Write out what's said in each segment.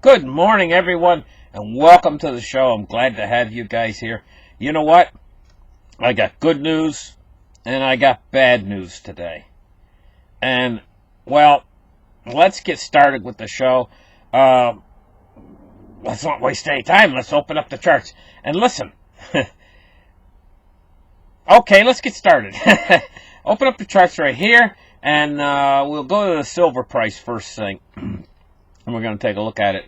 Good morning, everyone, and welcome to the show. I'm glad to have you guys here. You know what? I got good news and I got bad news today. And, well, let's get started with the show. Let's not waste any time. Let's open up the charts. And listen. Okay, let's get started. Open up the charts right here, and we'll go to the silver price first thing. And we're going to take a look at it.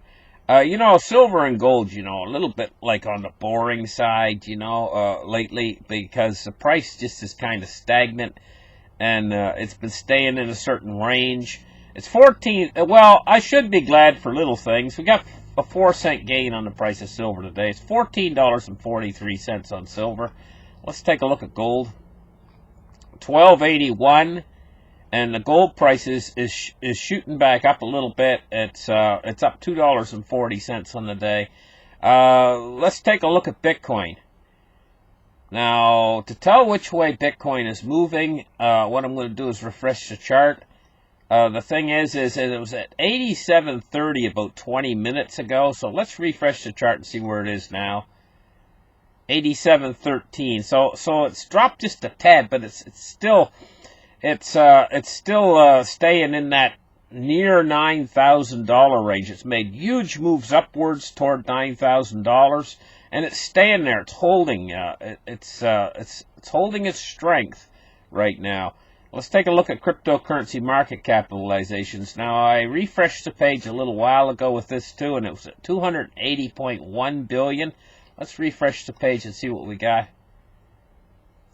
Silver and gold, a little bit like on the boring side, lately, because the price just is kind of stagnant, and it's been staying in a certain range. It's 14, well, I should be glad for little things. We got a 4-cent gain on the price of silver today. It's $14.43 on silver. Let's take a look at gold. $12.81. And the gold price is shooting back up a little bit. It's up $2.40 on the day. Let's take a look at Bitcoin. Now, to tell which way Bitcoin is moving, what I'm going to do is refresh the chart. The thing is it was at 87.30 about 20 minutes ago. So let's refresh the chart and see where it is now. 87.13. So it's dropped just a tad, but it's still staying in that near $9,000 range. It's made huge moves upwards toward $9,000, and it's staying there. It's holding. It's holding its strength right now. Let's take a look at cryptocurrency market capitalizations. Now, I refreshed the page a little while ago with this too, and it was at 280.1 billion. Let's refresh the page and see what we got.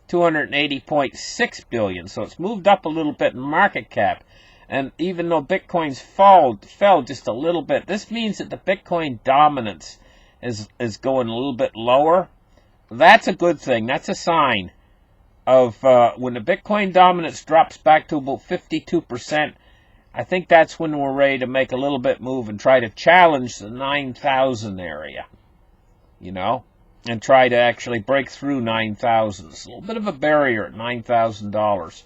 280.6 billion, so it's moved up a little bit in market cap. And even though Bitcoin's fell just a little bit, this means that the Bitcoin dominance is going a little bit lower. That's a good thing. That's a sign of when the Bitcoin dominance drops back to about 52%. I think that's when we're ready to make a little bit move and try to challenge the 9,000 area, and try to actually break through 9,000. It's a little bit of a barrier at $9,000.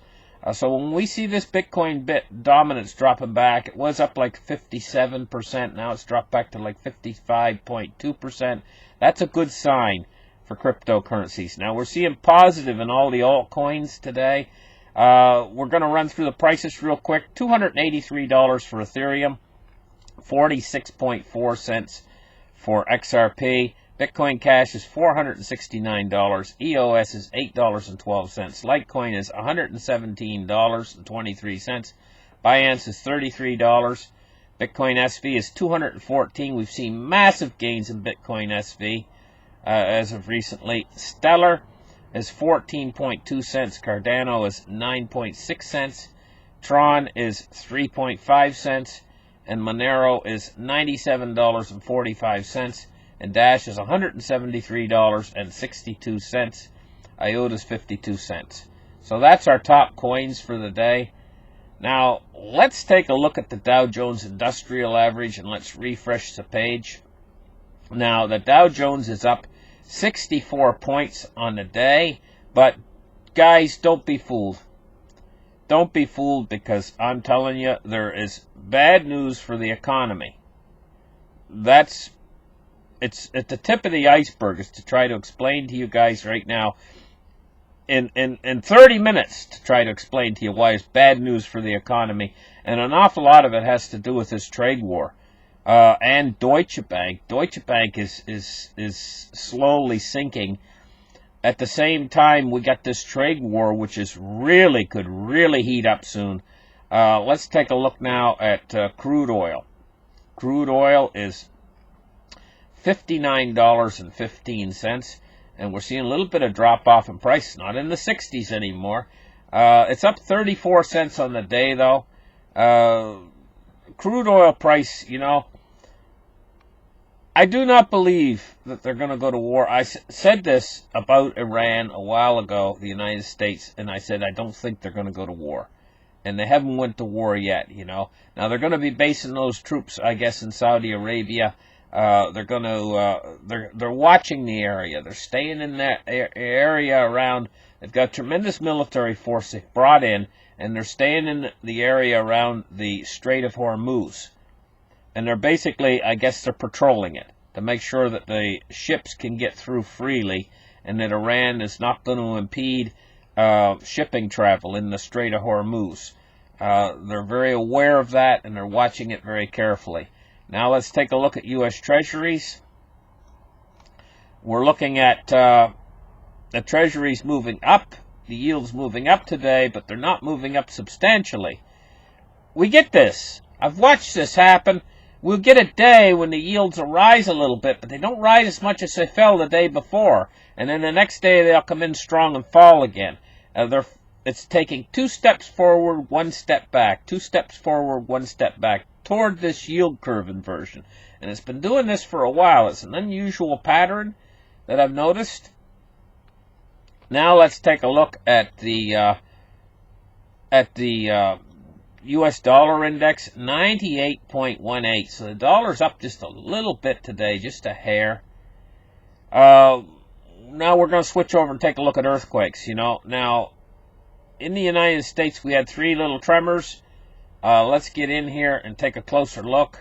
So when we see this Bitcoin dominance dropping back, it was up like 57%. Now it's dropped back to like 55.2%. That's a good sign for cryptocurrencies. Now we're seeing positive in all the altcoins today. We're going to run through the prices real quick. $283 for Ethereum, 46.4 cents for XRP. Bitcoin Cash is $469. EOS is $8.12. Litecoin is $117.23. Binance is $33. Bitcoin SV is $214. We've seen massive gains in Bitcoin SV as of recently. Stellar is 14.2 cents. Cardano is 9.6 cents. Tron is 3.5 cents. And Monero is $97.45. And Dash is $173.62. IOTA is 52 cents. So that's our top coins for the day. Now, let's take a look at the Dow Jones Industrial Average, and let's refresh the page. Now, the Dow Jones is up 64 points on the day, but guys, don't be fooled. Don't be fooled, because I'm telling you, there is bad news for the economy. It's at the tip of the iceberg is to try to explain to you guys right now in 30 minutes to try to explain to you why it's bad news for the economy. And an awful lot of it has to do with this trade war. And Deutsche Bank. Deutsche Bank is slowly sinking. At the same time, we got this trade war, which could really heat up soon. Let's take a look now at crude oil. Crude oil is $59.15, and we're seeing a little bit of drop-off in price. Not in the 60s anymore. It's up 34 cents on the day, though. Crude oil price, I do not believe that they're going to go to war. I said this about Iran a while ago, the United States, and I said I don't think they're going to go to war. And they haven't went to war yet, Now, they're going to be basing those troops, I guess, in Saudi Arabia. They're watching the area. They're staying in that area around. They've got tremendous military force they've brought in, and they're staying in the area around the Strait of Hormuz. And they're basically, I guess they're patrolling it to make sure that the ships can get through freely and that Iran is not going to impede shipping travel in the Strait of Hormuz. They're very aware of that, and they're watching it very carefully. Now let's take a look at U.S. Treasuries. We're looking at the Treasuries moving up, the yields moving up today, but they're not moving up substantially. We get this. I've watched this happen. We'll get a day when the yields will rise a little bit, but they don't rise as much as they fell the day before. And then the next day they'll come in strong and fall again. It's taking 2 steps forward, 1 step back, 2 steps forward, 1 step back toward this yield curve inversion. And it's been doing this for a while. It's an unusual pattern that I've noticed. Now let's take a look at the U.S. dollar index, 98.18. So the dollar's up just a little bit today, just a hair. Now we're going to switch over and take a look at earthquakes. Now in the United States we had 3 little tremors. Let's get in here and take a closer look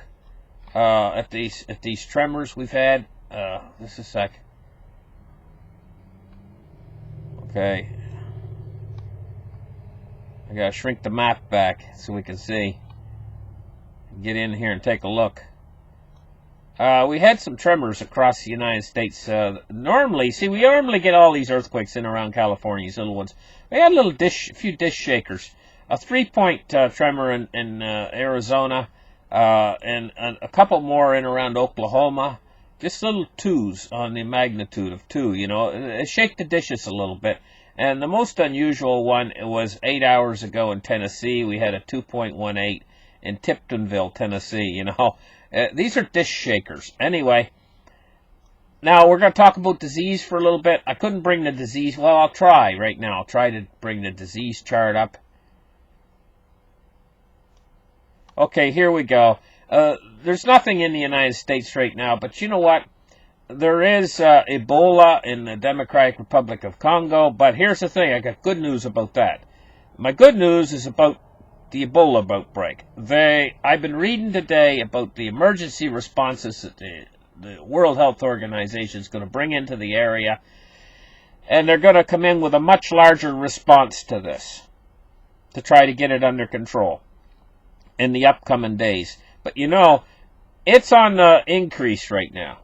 at these tremors we've had. Just a sec. Okay. I gotta shrink the map back so we can see. Get in here and take a look. We had some tremors across the United States. We normally get all these earthquakes in around California, these little ones. We had a few dish shakers. A 3-point tremor in Arizona, and a couple more in around Oklahoma. Just little 2s on the magnitude of 2, It shake the dishes a little bit. And the most unusual one was 8 hours ago in Tennessee. We had a 2.18 in Tiptonville, Tennessee, These are dish shakers. Anyway, now we're going to talk about disease for a little bit. I couldn't bring the disease. Well, I'll try right now. I'll try to bring the disease chart up. Okay, here we go. There's nothing in the United States right now, but you know what? There is Ebola in the Democratic Republic of Congo, but here's the thing. I got good news about that. My good news is about the Ebola outbreak. I've been reading today about the emergency responses that the World Health Organization is going to bring into the area, and they're going to come in with a much larger response to this to try to get it under control in the upcoming days. But it's on the increase right now.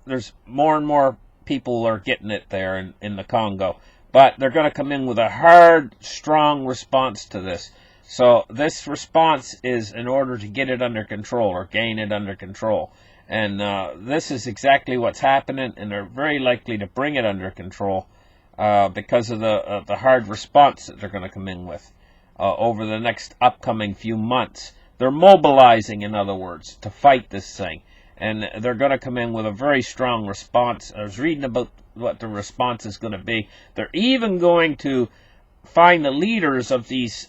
There's more and more people are getting it there in the Congo. But they're going to come in with a hard, strong response to this. So this response is in order to get it under control or gain it under control. And this is exactly what's happening, and they're very likely to bring it under control because of the hard response that they're going to come in with over the next upcoming few months. They're mobilizing, in other words, to fight this thing. And they're going to come in with a very strong response. I was reading about what the response is going to be. They're even going to find the leaders of these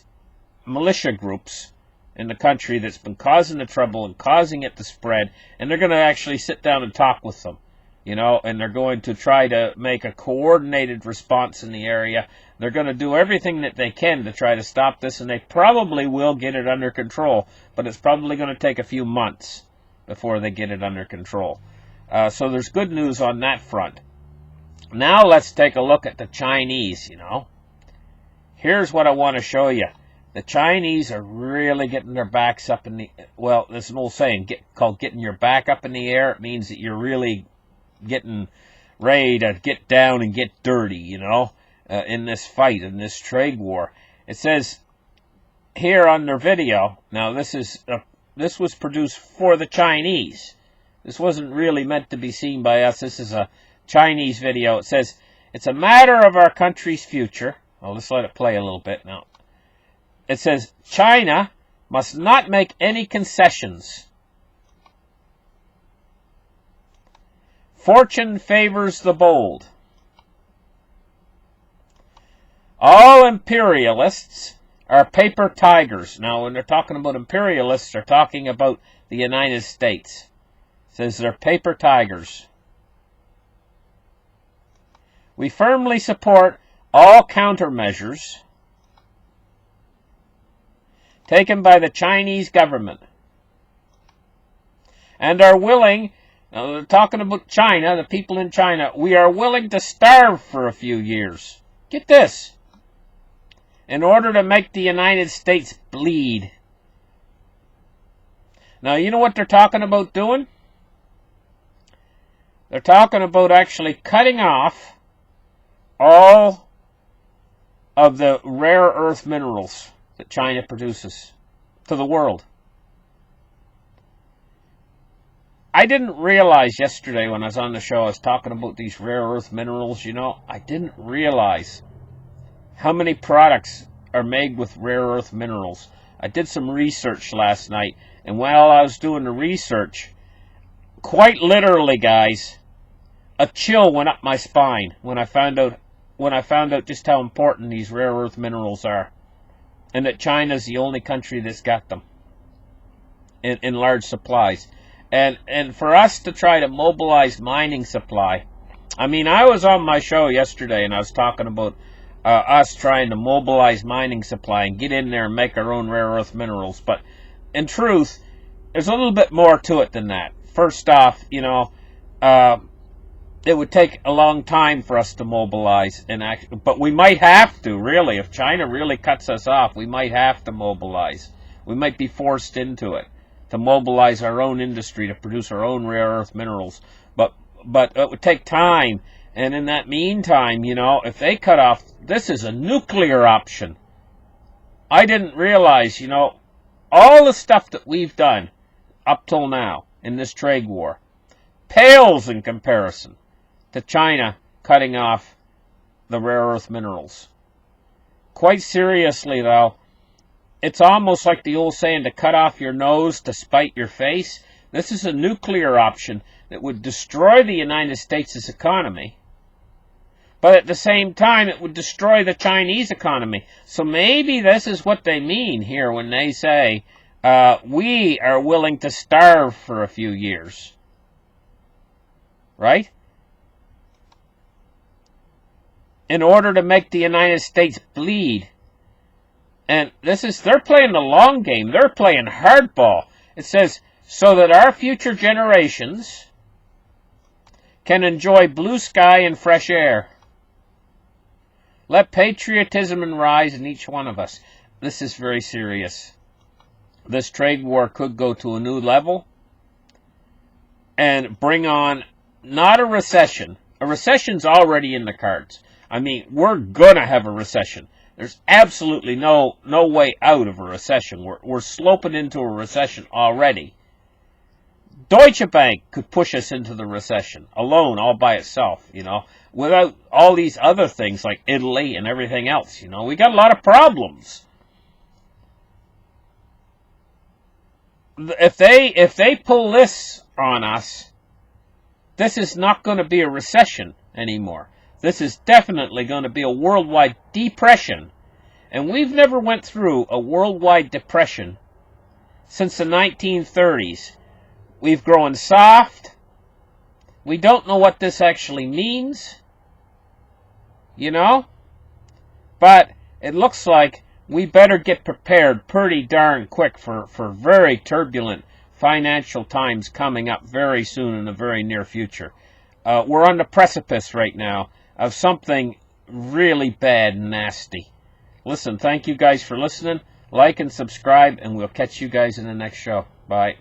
militia groups in the country that's been causing the trouble and causing it to spread, and they're going to actually sit down and talk with them, and they're going to try to make a coordinated response in the area. They're going to do everything that they can to try to stop this, and they probably will get it under control, but it's probably going to take a few months before they get it under control. So there's good news on that front. Now let's take a look at the Chinese, Here's what I want to show you. The Chinese are really getting their backs up in the... Well, there's an old saying called getting your back up in the air. It means that you're really getting ready to get down and get dirty, in this fight, in this trade war. It says here on their video, now this was produced for the Chinese. This wasn't really meant to be seen by us. This is a Chinese video. It says, it's a matter of our country's future. Well, let's let it play a little bit now. It says, China must not make any concessions. Fortune favors the bold. All imperialists are paper tigers. Now, when they're talking about imperialists, they're talking about the United States. It says they're paper tigers. We firmly support all countermeasures taken by the Chinese government and are willing, talking about China, the people in China, we are willing to starve for a few years. Get this. In order to make the United States bleed. Now, you know what they're talking about doing? They're talking about actually cutting off all of the rare earth minerals that China produces to the world. I didn't realize yesterday when I was on the show, I was talking about these rare earth minerals, I didn't realize how many products are made with rare earth minerals. I did some research last night, and while I was doing the research, quite literally, guys, a chill went up my spine when I found out just how important these rare earth minerals are, and that China's the only country that's got them in large supplies. And for us to try to mobilize mining supply, I was on my show yesterday and I was talking about us trying to mobilize mining supply and get in there and make our own rare earth minerals. But in truth, there's a little bit more to it than that. First off, it would take a long time for us to mobilize, but we might have to, really. If China really cuts us off, we might have to mobilize. We might be forced into it, to mobilize our own industry to produce our own rare earth minerals. But it would take time. And in that meantime, if they cut off, this is a nuclear option. I didn't realize, all the stuff that we've done up till now in this trade war pales in comparison to China cutting off the rare earth minerals. Quite seriously, though, it's almost like the old saying, to cut off your nose to spite your face. This is a nuclear option that would destroy the United States' economy, but at the same time, it would destroy the Chinese economy. So maybe this is what they mean here when they say, we are willing to starve for a few years. Right? In order to make the United States bleed. And they're playing the long game. They're playing hardball. It says, so that our future generations can enjoy blue sky and fresh air. Let patriotism rise in each one of us. This is very serious. This trade war could go to a new level and bring on not a recession. A recession's already in the cards. We're going to have a recession. There's absolutely no way out of a recession. We're sloping into a recession already. Deutsche Bank could push us into the recession alone, all by itself, without all these other things like Italy and everything else. We got a lot of problems. If they pull this on us, this is not going to be a recession anymore. This is definitely going to be a worldwide depression. And we've never went through a worldwide depression since the 1930s. We've grown soft. We don't know what this actually means. But it looks like we better get prepared pretty darn quick for very turbulent financial times coming up very soon in the very near future. We're on the precipice right now of something really bad and nasty. Listen, thank you guys for listening. Like and subscribe, and we'll catch you guys in the next show. Bye.